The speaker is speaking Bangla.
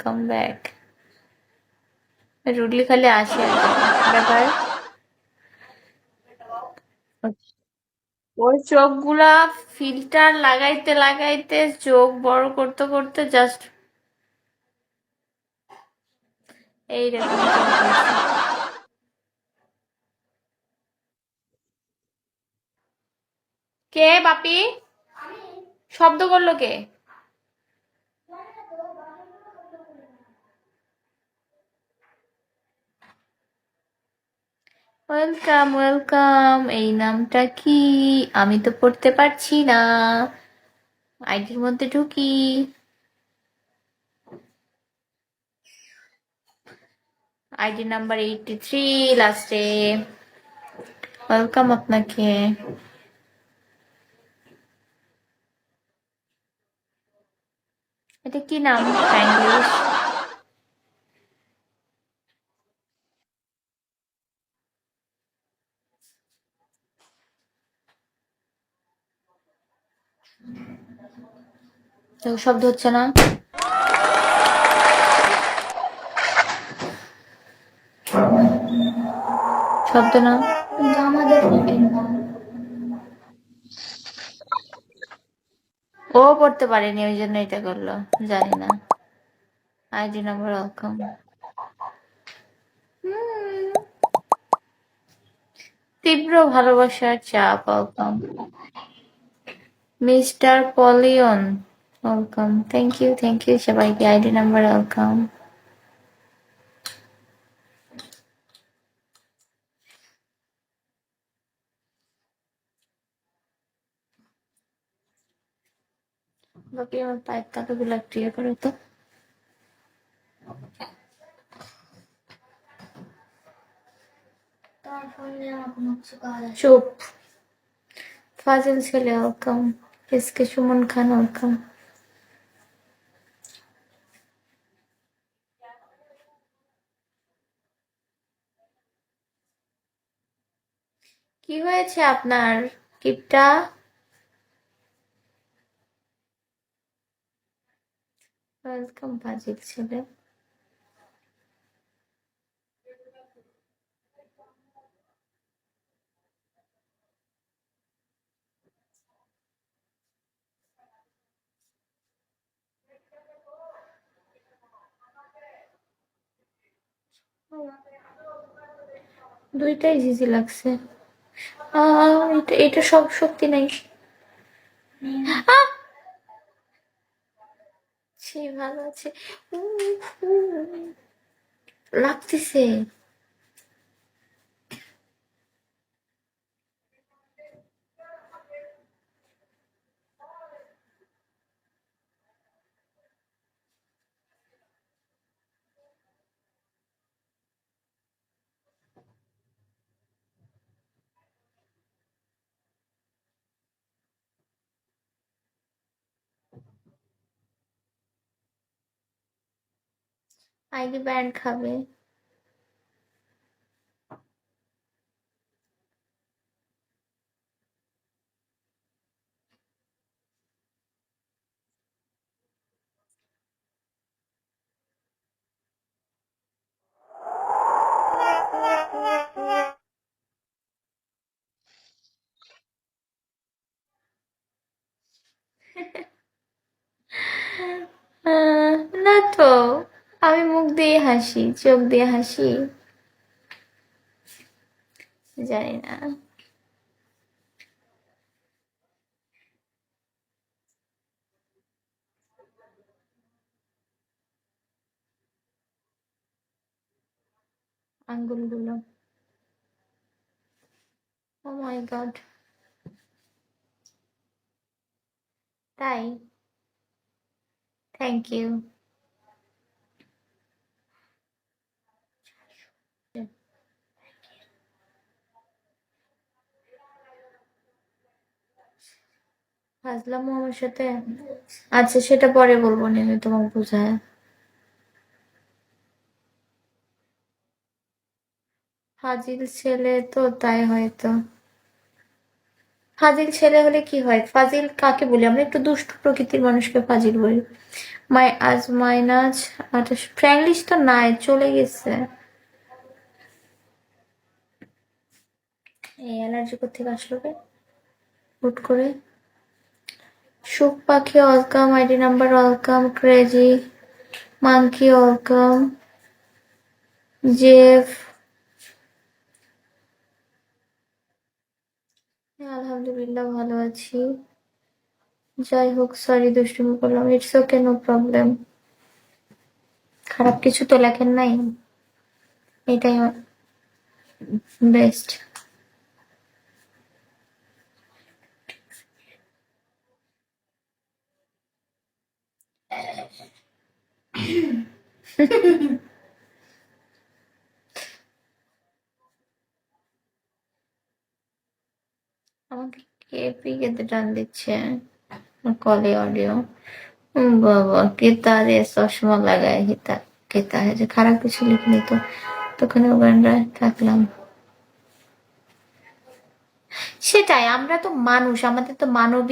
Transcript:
Come back. রুডলি খালি আসে আর যায়। ব্যাপার ওর চোখগুলা ফিল্টার লাগাইতে লাগাইতে চোখ বড় করতে করতে জাস্ট এইরকম চোখ হয়েছে। কে বাপি? শব্দ করলো কে? Welcome welcome. এই নামটা কি? আমি তো পড়তে পারছি না। আইডির মধ্যে ঢুকি। আইডি নাম্বার 83 লাস্টে। ওয়েলকাম আপনাকে। এটা কি নাম? ফ্র্যাঙ্কলিশ। শব্দ হচ্ছে না। শব্দ না। আমাদের ও পড়তে পারেনি ওই জন্য এটা করলো। জানি না। ID number welcome. তীব্র ভালোবাসার চাপ ওয়েলকাম। মিস্টার পলিয়ন ওয়েলকাম। থ্যাংক ইউ সবাইকে। ID number welcome. বাকি আমার পায়ের তালুগুলো একটু ইয়ে করে তো। চুপ। ফাজিল ছেলে ওয়েলকাম। এসকে সুমন খান ওয়েলকাম। কি হয়েছে আপনার কিপটা? ওয়েলকাম ফাজিল ছেলে। দুইটাই ঝিঝি লাগছে। এটা এটা সব শক্তি নাই। আহ! ছি ভালো আছে। লাগতেছে। আইডি ব্যান্ড খাবে। না তো, আমি মুখ দিয়ে হাসি, চোখ দিয়ে হাসি। জানি না। আঙ্গুলগুলো। Oh my god. তাই? Thank you. হাজলাম আমার সাথে। আচ্ছা সেটা পরে বলবো নি, আমি তোমাকে বুঝায়। ফাজিল ছেলে তো তাই হয়তো। ফাজিল ছেলে হলে কি হয়? ফাজিল কাকে বলি? আমরা একটু দুষ্টু প্রকৃতির মানুষকে ফাজিল বলি। মাইনাস 28। ফ্র্যাঙ্কলিশ তো নাই, চলে গেছে। এই অ্যালার্জি কোথেকে আসলো রে হুট করে? সুখ পাখি welcome, ID number welcome, crazy monkey welcome, Jeff আলহামদুলিল্লাহ ভালো আছি। যাই হোক, সরি দুষ্টুমি করলাম। It's okay, no problem. খারাপ কিছু তো লেখেন নাই, এটাই বেস্ট। আমাকে কে পিকেতে টান দিচ্ছে কলে অডিও? বাবা কেতা রে, চশমা লাগায় হিতা। কেতা যে খারাপ কিছু লিখিনি তো, তখন ওখানটা থাকলাম। সেটাই, আমরা তো মানুষ, আমাদের তো মানবিক